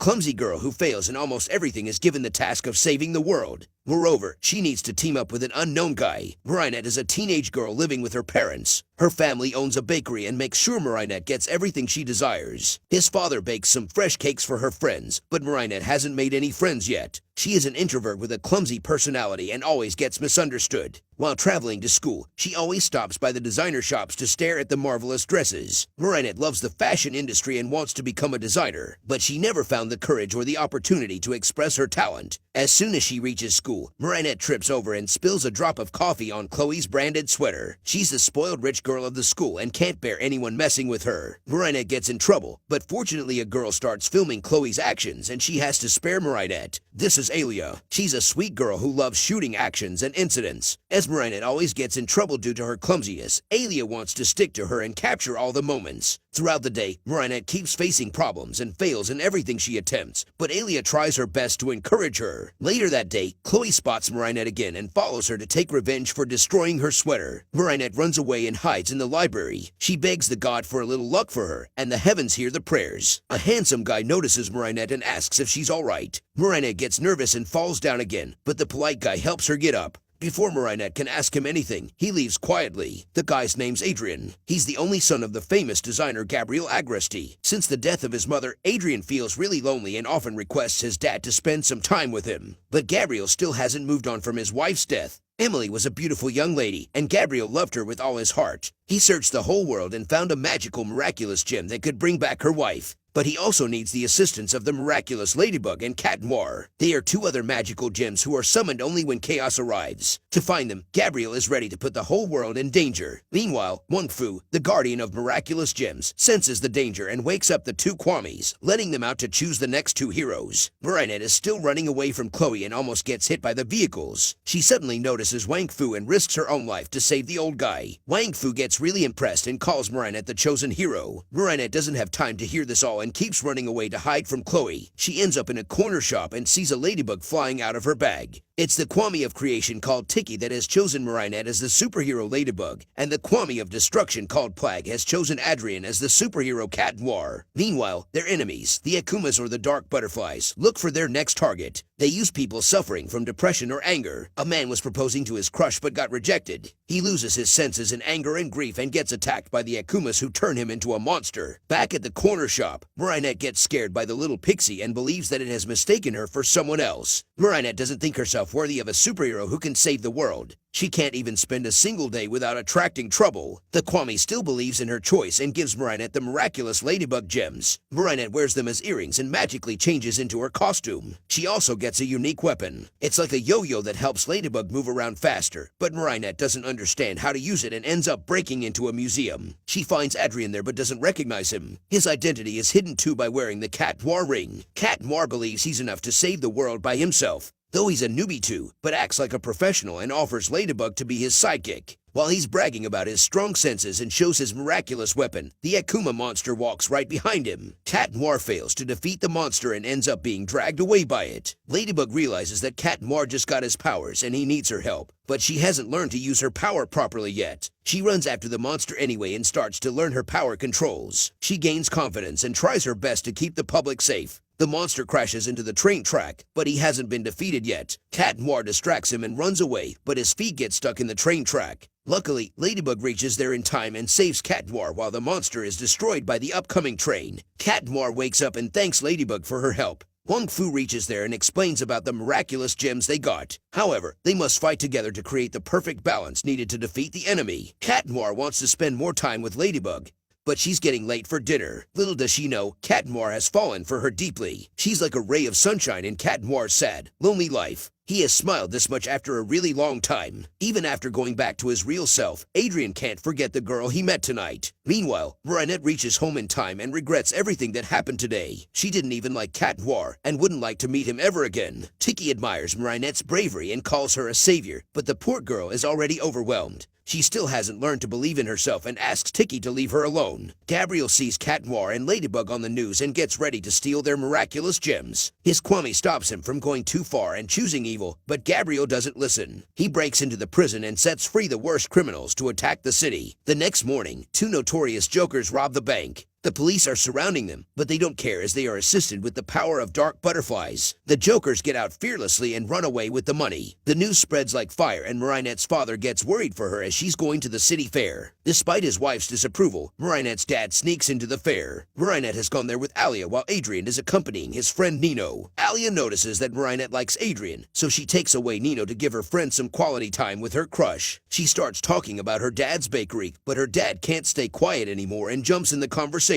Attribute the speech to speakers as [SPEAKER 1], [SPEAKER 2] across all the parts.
[SPEAKER 1] clumsy girl who fails in almost everything is given the task of saving the world. Moreover, she needs to team up with an unknown guy. Marinette is a teenage girl living with her parents. Her family owns a bakery and makes sure Marinette gets everything she desires. His father bakes some fresh cakes for her friends, but Marinette hasn't made any friends yet. She is an introvert with a clumsy personality and always gets misunderstood. While traveling to school, she always stops by the designer shops to stare at the marvelous dresses. Marinette loves the fashion industry and wants to become a designer, but she never found the courage or the opportunity to express her talent. As soon as she reaches school, Marinette trips over and spills a drop of coffee on Chloe's branded sweater. She's the spoiled rich girl of the school and can't bear anyone messing with her. Marinette gets in trouble, but fortunately a girl starts filming Chloe's actions and she has to spare Marinette. This is Alia. She's a sweet girl who loves shooting actions and incidents. As Marinette always gets in trouble due to her clumsiness, Alia wants to stick to her and capture all the moments. Throughout the day, Marinette keeps facing problems and fails in everything she attempts, but Alia tries her best to encourage her. Later that day, Chloe spots Marinette again and follows her to take revenge for destroying her sweater. Marinette runs away and hides in the library. She begs the god for a little luck for her, and the heavens hear the prayers. A handsome guy notices Marinette and asks if she's alright. Marinette gets nervous and falls down again, but the polite guy helps her get up. Before Marinette can ask him anything, he leaves quietly. The guy's name's Adrian. He's the only son of the famous designer Gabriel Agresti. Since the death of his mother, Adrian feels really lonely and often requests his dad to spend some time with him. But Gabriel still hasn't moved on from his wife's death. Emily was a beautiful young lady, and Gabriel loved her with all his heart. He searched the whole world and found a magical miraculous gem that could bring back her wife. But he also needs the assistance of the miraculous LadyBug and Cat Noir. They are two other magical gems who are summoned only when chaos arrives. To find them, Gabriel is ready to put the whole world in danger. Meanwhile, Wong Fu, the guardian of miraculous gems, senses the danger and wakes up the two Kwamis, letting them out to choose the next two heroes. Marinette is still running away from Chloe and almost gets hit by the vehicles. She suddenly notices Wang Fu and risks her own life to save the old guy. Wang Fu gets really impressed and calls Marinette the chosen hero. Marinette doesn't have time to hear this all and keeps running away to hide from Chloe. She ends up in a corner shop and sees a ladybug flying out of her bag. It's the Kwami of creation called Tiki that has chosen Marinette as the superhero Ladybug, and the Kwami of destruction called Plague has chosen Adrian as the superhero Cat Noir. Meanwhile, their enemies, the Akumas or the Dark Butterflies, look for their next target. They use people suffering from depression or anger. A man was proposing to his crush but got rejected. He loses his senses in anger and grief and gets attacked by the Akumas who turn him into a monster. Back at the corner shop, Marinette gets scared by the little pixie and believes that it has mistaken her for someone else. Marinette doesn't think herself worthy of a superhero who can save the world. She can't even spend a single day without attracting trouble. The Kwami still believes in her choice and gives Marinette the miraculous ladybug gems. Marinette wears them as earrings and magically changes into her costume. She also gets a unique weapon. It's like a yo-yo that helps Ladybug move around faster, but Marinette doesn't understand how to use it and ends up breaking into a museum. She finds Adrian there but doesn't recognize him. His identity is hidden too by wearing the Cat Noir ring. Cat Noir believes he's enough to save the world by himself, though he's a newbie too, but acts like a professional and offers Ladybug to be his sidekick. While he's bragging about his strong senses and shows his miraculous weapon, the Akuma monster walks right behind him. Cat Noir fails to defeat the monster and ends up being dragged away by it. Ladybug realizes that Cat Noir just got his powers and he needs her help, but she hasn't learned to use her power properly yet. She runs after the monster anyway and starts to learn her power controls. She gains confidence and tries her best to keep the public safe. The monster crashes into the train track, but he hasn't been defeated yet. Cat Noir distracts him and runs away, but his feet get stuck in the train track. Luckily, Ladybug reaches there in time and saves Cat Noir while the monster is destroyed by the upcoming train. Cat Noir wakes up and thanks Ladybug for her help. Wong Fu reaches there and explains about the miraculous gems they got. However, they must fight together to create the perfect balance needed to defeat the enemy. Cat Noir wants to spend more time with Ladybug, but she's getting late for dinner. Little does she know, Cat Noir has fallen for her deeply. She's like a ray of sunshine in Cat Noir's sad, lonely life. He has smiled this much after a really long time. Even after going back to his real self, Adrian can't forget the girl he met tonight. Meanwhile, Marinette reaches home in time and regrets everything that happened today. She didn't even like Cat Noir and wouldn't like to meet him ever again. Tiki admires Marinette's bravery and calls her a savior, but the poor girl is already overwhelmed. She still hasn't learned to believe in herself and asks Tiki to leave her alone. Gabriel sees Cat Noir and Ladybug on the news and gets ready to steal their miraculous gems. His Kwami stops him from going too far and choosing evil, but Gabriel doesn't listen. He breaks into the prison and sets free the worst criminals to attack the city. The next morning, two notorious jokers rob the bank. The police are surrounding them, but they don't care as they are assisted with the power of dark butterflies. The Jokers get out fearlessly and run away with the money. The news spreads like fire, and Marinette's father gets worried for her as she's going to the city fair. Despite his wife's disapproval, Marinette's dad sneaks into the fair. Marinette has gone there with Alia while Adrien is accompanying his friend Nino. Alia notices that Marinette likes Adrien, so she takes away Nino to give her friend some quality time with her crush. She starts talking about her dad's bakery, but her dad can't stay quiet anymore and jumps in the conversation.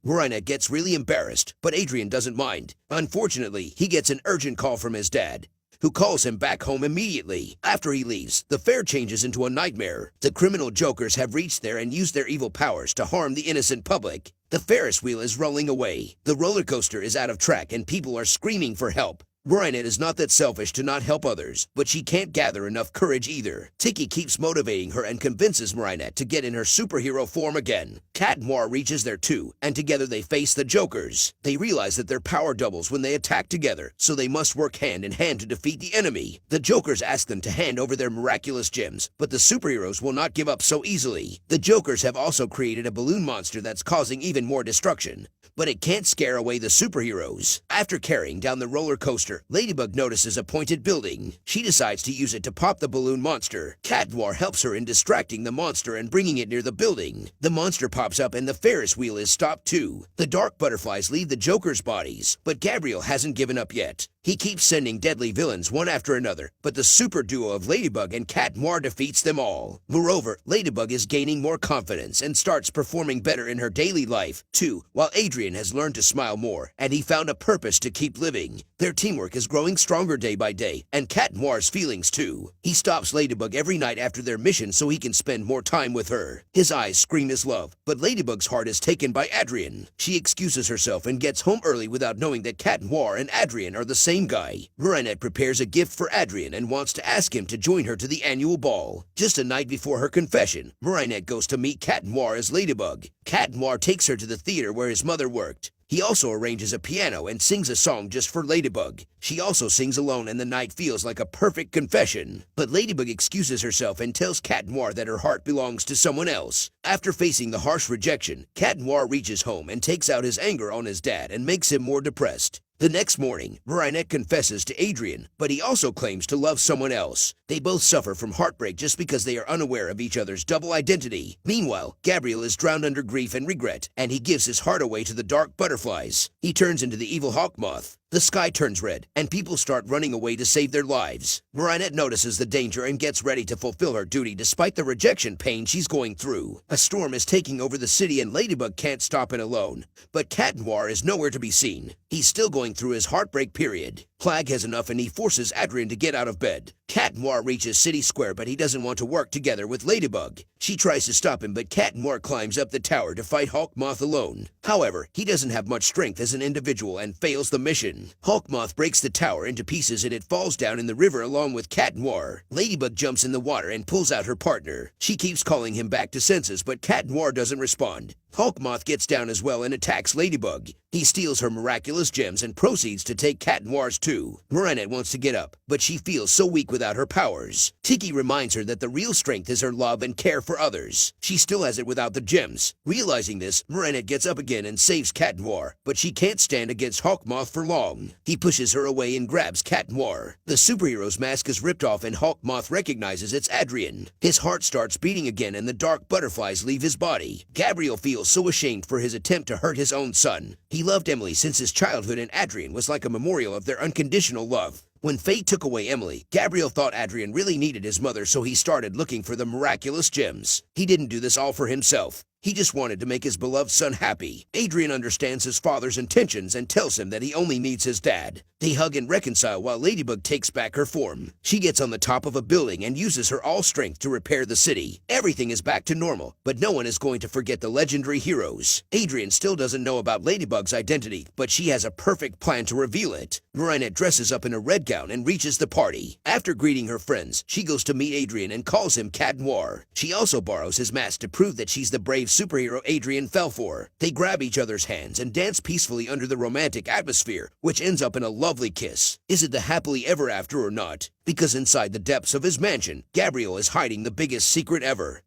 [SPEAKER 1] Marinette gets really embarrassed, but Adrien doesn't mind. Unfortunately, he gets an urgent call from his dad, who calls him back home immediately. After he leaves, the fair changes into a nightmare. The criminal Jokers have reached there and used their evil powers to harm the innocent public. The Ferris wheel is rolling away. The roller coaster is out of track and people are screaming for help. Marinette is not that selfish to not help others, but she can't gather enough courage either. Tiki keeps motivating her and convinces Marinette to get in her superhero form again. Cat Noir reaches there too, and together they face the Jokers. They realize that their power doubles when they attack together, so they must work hand in hand to defeat the enemy. The Jokers ask them to hand over their miraculous gems, but the superheroes will not give up so easily. The Jokers have also created a balloon monster that's causing even more destruction, but it can't scare away the superheroes. After carrying down the roller coaster, LadyBug notices a pointed building. She decides to use it to pop the balloon monster. Cat Noir helps her in distracting the monster and bringing it near the building. The monster pops up and the Ferris wheel is stopped too. The dark butterflies leave the Jokers' bodies, but Gabriel hasn't given up yet. He keeps sending deadly villains one after another, but the super duo of LadyBug and Cat Noir defeats them all. Moreover, LadyBug is gaining more confidence and starts performing better in her daily life, too, while Adrien has learned to smile more, and he found a purpose to keep living. Their teamwork is growing stronger day by day, and Cat Noir's feelings too. He stops LadyBug every night after their mission so he can spend more time with her. His eyes scream his love, but LadyBug's heart is taken by Adrien. She excuses herself and gets home early without knowing that Cat Noir and Adrien are the same guy. Marinette prepares a gift for Adrien and wants to ask him to join her to the annual ball. Just a night before her confession, Marinette goes to meet Cat Noir as LadyBug. Cat Noir takes her to the theater where his mother worked. He also arranges a piano and sings a song just for LadyBug. She also sings alone and the night feels like a perfect confession. But LadyBug excuses herself and tells Cat Noir that her heart belongs to someone else. After facing the harsh rejection, Cat Noir reaches home and takes out his anger on his dad and makes him more depressed. The next morning, Marinette confesses to Adrien, but he also claims to love someone else. They both suffer from heartbreak just because they are unaware of each other's double identity. Meanwhile, Gabriel is drowned under grief and regret, and he gives his heart away to the dark butterflies. He turns into the evil hawk moth. The sky turns red, and people start running away to save their lives. Marinette notices the danger and gets ready to fulfill her duty despite the rejection pain she's going through. A storm is taking over the city and LadyBug can't stop it alone. But Cat Noir is nowhere to be seen. He's still going through his heartbreak period. Plag has enough and he forces Adrien to get out of bed. Cat Noir reaches City Square, but he doesn't want to work together with LadyBug. She tries to stop him, but Cat Noir climbs up the tower to fight Hawk Moth alone. However, he doesn't have much strength as an individual and fails the mission. Hawk Moth breaks the tower into pieces and it falls down in the river along with Cat Noir. LadyBug jumps in the water and pulls out her partner. She keeps calling him back to senses, but Cat Noir doesn't respond. Hawk Moth gets down as well and attacks LadyBug. He steals her miraculous gems and proceeds to take Cat Noir's too. Marinette wants to get up, but she feels so weak without her powers. Tiki reminds her that the real strength is her love and care for others. She still has it without the gems. Realizing this, Marinette gets up again and saves Cat Noir, but she can't stand against Hawk Moth for long. He pushes her away and grabs Cat Noir. The superhero's mask is ripped off and Hawk Moth recognizes it's Adrien. His heart starts beating again and the dark butterflies leave his body. Gabriel feels so ashamed for his attempt to hurt his own son. He loved Emily since his childhood and Adrien was like a memorial of their unconditional love. When fate took away Emily, Gabriel thought Adrien really needed his mother, so he started looking for the miraculous gems. He didn't do this all for himself. He just wanted to make his beloved son happy. Adrien understands his father's intentions and tells him that he only needs his dad. They hug and reconcile while LadyBug takes back her form. She gets on the top of a building and uses her all strength to repair the city. Everything is back to normal, but no one is going to forget the legendary heroes. Adrien still doesn't know about LadyBug's identity, but she has a perfect plan to reveal it. Marinette dresses up in a red gown and reaches the party. After greeting her friends, she goes to meet Adrien and calls him Cat Noir. She also borrows his mask to prove that she's the brave superhero Adrien fell for. They grab each other's hands and dance peacefully under the romantic atmosphere, which ends up in a lovely kiss. Is it the happily ever after or not? Because inside the depths of his mansion, Gabriel is hiding the biggest secret ever.